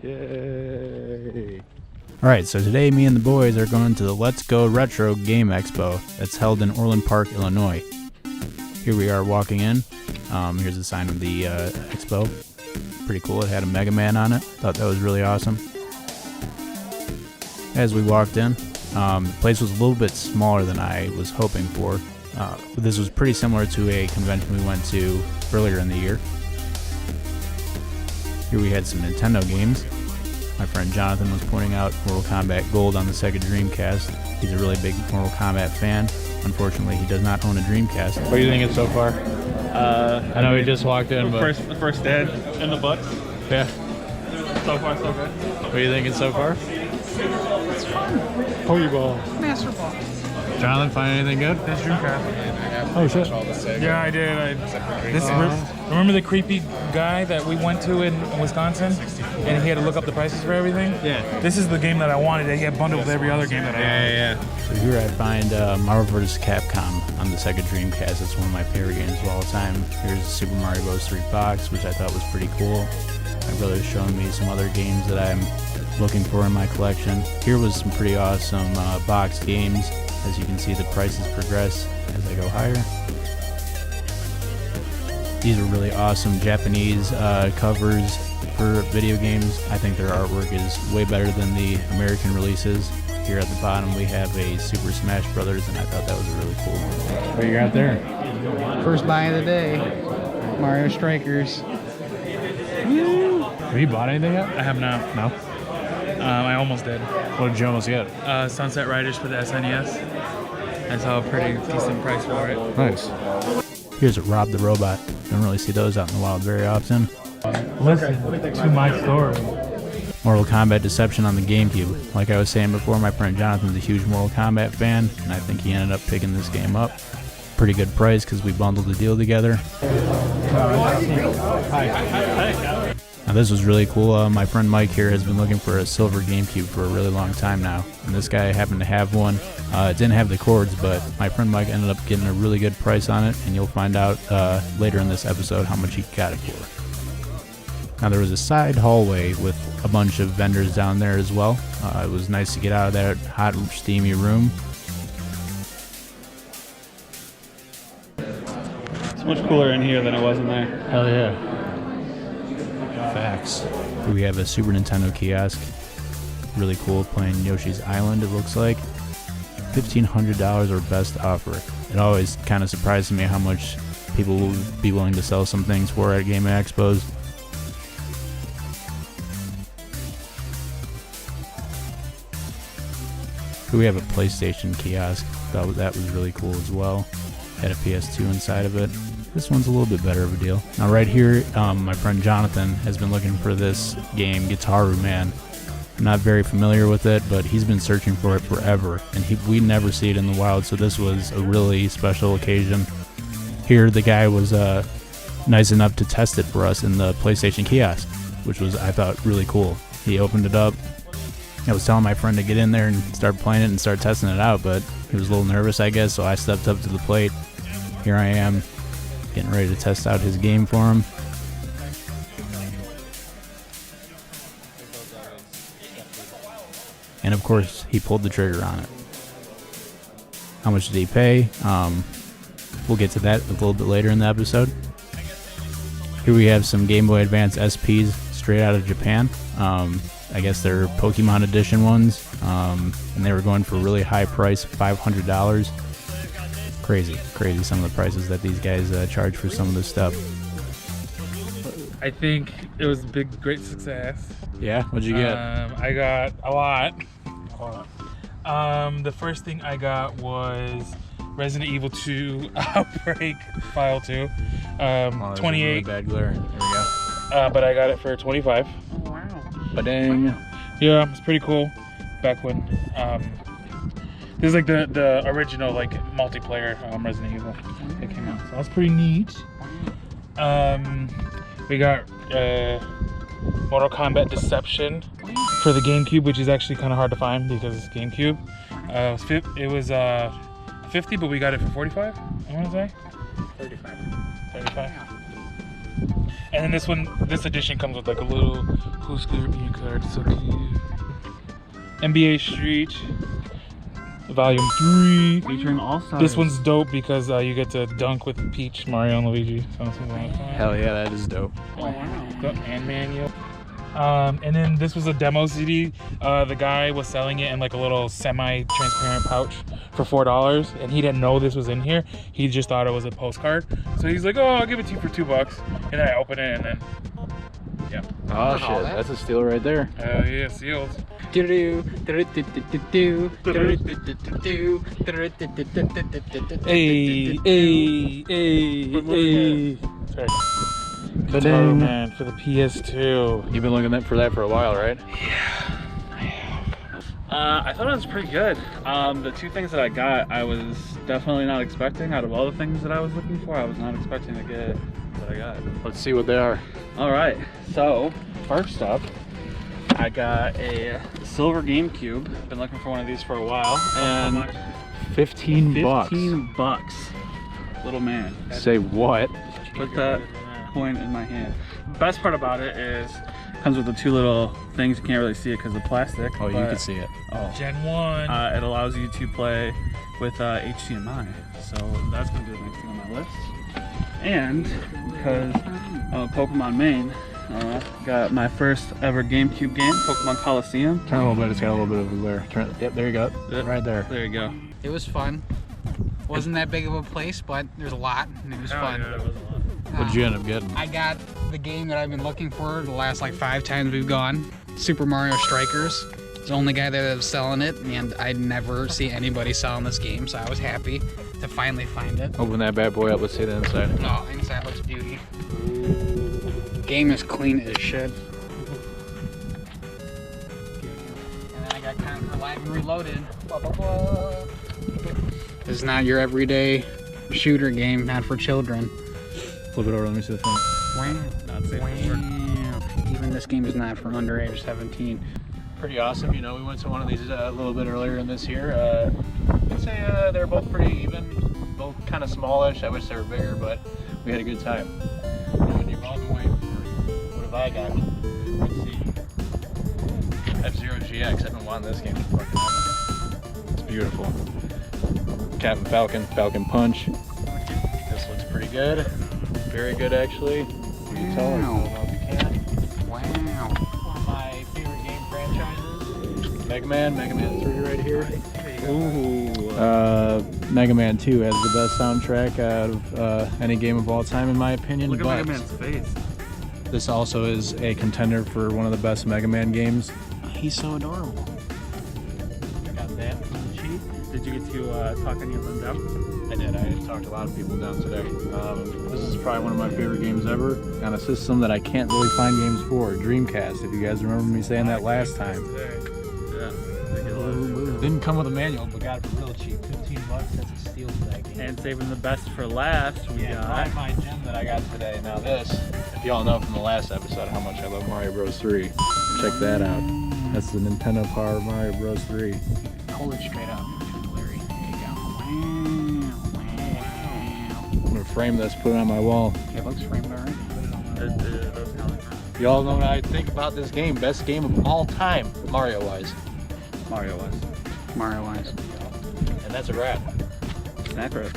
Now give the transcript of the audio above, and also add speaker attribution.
Speaker 1: Yay!
Speaker 2: Alright, so today me and the boys are going to the Let's Go Retro Game Expo that's held in Orland Park, Illinois. Here we are walking in. Here's the sign of the expo. Pretty cool. It had a Mega Man on it. Thought that was really awesome. As we walked in, the place was a little bit smaller than I was hoping for. This was pretty similar to a convention we went to earlier in the year. Here we had some Nintendo games. My friend Jonathan was pointing out Mortal Kombat Gold on the Sega Dreamcast. He's a really big Mortal Kombat fan. Unfortunately, he does not own a Dreamcast. What do you think so far? I know he just walked in, but...
Speaker 3: The first dead in the butt.
Speaker 2: Yeah.
Speaker 3: So far, so good.
Speaker 2: What are you thinking so far?
Speaker 4: It's fun.
Speaker 3: Pokeball.
Speaker 4: Master Ball.
Speaker 2: Jonathan, find anything good?
Speaker 3: This Dreamcast.
Speaker 2: Oh shit.
Speaker 3: Yeah, I did. Remember the creepy guy that we went to in Wisconsin? And he had to look up the prices for everything? Yeah. This is the game that I wanted. He had bundled with every other game that I had.
Speaker 2: Yeah. So here I find Marvel vs. Capcom on the Sega Dreamcast. It's one of my favorite games of all time. Here's Super Mario Bros. 3 box, which I thought was pretty cool. My brother's showing me some other games that I'm looking for in my collection. Here was some pretty awesome box games. As you can see, the prices progress as I go higher. These are really awesome Japanese covers for video games. I think their artwork is way better than the American releases. Here at the bottom we have a Super Smash Brothers, and I thought that was really cool. What you got there?
Speaker 4: First buy of the day. Mario Strikers.
Speaker 2: Have you bought anything yet?
Speaker 3: I have not.
Speaker 2: No?
Speaker 3: I almost did.
Speaker 2: What did you almost get?
Speaker 3: Sunset Riders for the SNES. I saw a pretty decent price for it.
Speaker 2: Nice. Here's a Rob the Robot. Don't really see those out in the wild very often.
Speaker 3: Listen to my story.
Speaker 2: Mortal Kombat Deception on the GameCube. Like I was saying before, my friend Jonathan's a huge Mortal Kombat fan, and I think he ended up picking this game up. Pretty good price because we bundled the deal together. Now this was really cool. My friend Mike here has been looking for a silver GameCube for a really long time now, and this guy happened to have one. It didn't have the cords, but my friend Mike ended up getting a really good price on it, and you'll find out later in this episode how much he got it for. Now there was a side hallway with a bunch of vendors down there as well. It was nice to get out of that hot, steamy room.
Speaker 3: It's much cooler in here than it was in there.
Speaker 2: Hell yeah. Facts. Here we have a Super Nintendo kiosk. Really cool, playing Yoshi's Island, it looks like. $1,500 or best offer. It always kind of surprises me how much people will be willing to sell some things for at Game Expos. Here we have a PlayStation kiosk. Thought that was really cool as well. Had a PS2 inside of it. This one's a little bit better of a deal. Now right here, my friend Jonathan has been looking for this game, Guitaru Man. I'm not very familiar with it, but he's been searching for it forever, and we never see it in the wild, so this was a really special occasion. Here the guy was nice enough to test it for us in the PlayStation kiosk, which was, I thought, really cool. He opened it up. I was telling my friend to get in there and start playing it and start testing it out, but he was a little nervous, I guess, so I stepped up to the plate. Here I am, getting ready to test out his game for him. And of course, he pulled the trigger on it. How much did he pay? We'll get to that a little bit later in the episode. Here we have some Game Boy Advance SPs straight out of Japan. I guess they're Pokemon Edition ones, and they were going for a really high price, $500. Crazy some of the prices that these guys charge for some of this stuff.
Speaker 3: I think it was a great success.
Speaker 2: Yeah, what'd you get?
Speaker 3: I got a lot. The first thing I got was Resident Evil 2 Outbreak File 2. 28.
Speaker 2: Really bad glare. There we go.
Speaker 3: But I got it for 25.
Speaker 4: Wow.
Speaker 2: Ba-dang.
Speaker 3: Yeah, it's pretty cool. Back when this is like the original like multiplayer Resident Evil that came out. So that's pretty neat. We got Mortal Kombat Deception for the GameCube, which is actually kind of hard to find because it's GameCube. It was 50, but we got it for 45. I want to say 35. And then this edition comes with like a little post-clear card. So cute. NBA Street, Volume 3.
Speaker 1: Featuring all stars.
Speaker 3: This one's dope because you get to dunk with Peach, Mario, and Luigi.
Speaker 2: Hell yeah, that is dope.
Speaker 3: Oh, wow. And manual. And then this was a demo CD. The guy was selling it in like a little semi-transparent pouch for $4, and he didn't know this was in here. He just thought it was a postcard. So he's like, "Oh, I'll give it to you for $2." And then I open it, and then yeah.
Speaker 2: Oh shit, that's a steal right there.
Speaker 3: Hell yeah, sealed. Hey. Sorry. Oh man, for the PS2.
Speaker 2: You've been looking for that for a while, right?
Speaker 1: I thought it was pretty good. The two things that I got, I was definitely not expecting. Out of all the things that I was looking for, I was not expecting to get what I got.
Speaker 2: Let's see what they are.
Speaker 1: All right, so first up, I got a silver GameCube. Been looking for one of these for a while, and
Speaker 2: 15 bucks.
Speaker 1: 15 bucks. Little man.
Speaker 2: Say what?
Speaker 1: Put that coin in my hand. Best part about it is comes with the two little things. You can't really see it because of the plastic.
Speaker 2: Oh, you can see it.
Speaker 1: Oh.
Speaker 3: Gen 1.
Speaker 1: It allows you to play with HDMI, so that's gonna be the next thing on my list. And because Pokemon main, got my first ever GameCube game, Pokemon Coliseum.
Speaker 2: Turn a little bit, it's got a little bit of a glare. Turn, yep, there you go.
Speaker 1: Yep.
Speaker 2: Right there.
Speaker 1: There you go.
Speaker 4: It was fun. Wasn't that big of a place, but there's a lot, and it was fun.
Speaker 3: Yeah, it was a lot.
Speaker 2: What did you end up getting?
Speaker 4: I got the game that I've been looking for the last like 5 times we've gone. Super Mario Strikers. It's the only guy that was selling it, and I'd never see anybody selling this game, so I was happy to finally find it.
Speaker 2: Open that bad boy up, let's see the inside.
Speaker 4: Oh, inside looks beauty. Game is clean as shit. And then I got Conquer Live and Reloaded. Blah, blah, blah. This is not your everyday shooter game, not for children.
Speaker 2: Flip it over, let me see the front.
Speaker 4: Wow.
Speaker 1: Not safe for work.
Speaker 4: Wow. Even this game is not for under age 17.
Speaker 2: Pretty awesome, you know, we went to one of these a little bit earlier in this year. I'd say they're both pretty even, both kind of smallish. I wish they were bigger, but we had a good time. And you've all been waiting for, what have I got? Let's see. F-Zero GX, I've been wanting this game for fucking ever. It's beautiful. Captain Falcon, Falcon Punch. This looks pretty good. Very good, actually. You can tell, I don't know if you can.
Speaker 4: Wow.
Speaker 2: One of my favorite game franchises. Mega Man 3 right here.
Speaker 1: Ooh.
Speaker 2: Mega Man 2 has the best soundtrack out of any game of all time, in my opinion.
Speaker 1: Look at
Speaker 2: but
Speaker 1: Mega Man's face.
Speaker 2: this also is a contender for one of the best Mega Man games.
Speaker 4: He's so adorable.
Speaker 1: I got that on the cheap. Did you get to talk any of them down?
Speaker 2: I did. I talked a lot of people down today. This is probably one of my favorite games ever on a system that I can't really find games for. Dreamcast, if you guys remember me saying that last time.
Speaker 1: Yeah.
Speaker 2: Didn't come with a manual, but got it for real cheap. 15 bucks, that's a steal for that game.
Speaker 1: And saving the best for last, we got
Speaker 2: Not my gem that I got today. Now this, if y'all know from the last episode how much I love Mario Bros. 3, check that out. That's the Nintendo Power Mario Bros. 3.
Speaker 4: Hold it straight up. Larry. There you go. Wow.
Speaker 2: I'm gonna frame this, put it on my wall.
Speaker 4: It looks framed alright.
Speaker 2: Y'all know what I think about this game. Best game of all time, Mario-wise.
Speaker 1: Mario was.
Speaker 4: Mario wise.
Speaker 2: And that's a wrap.
Speaker 1: Snack wrap.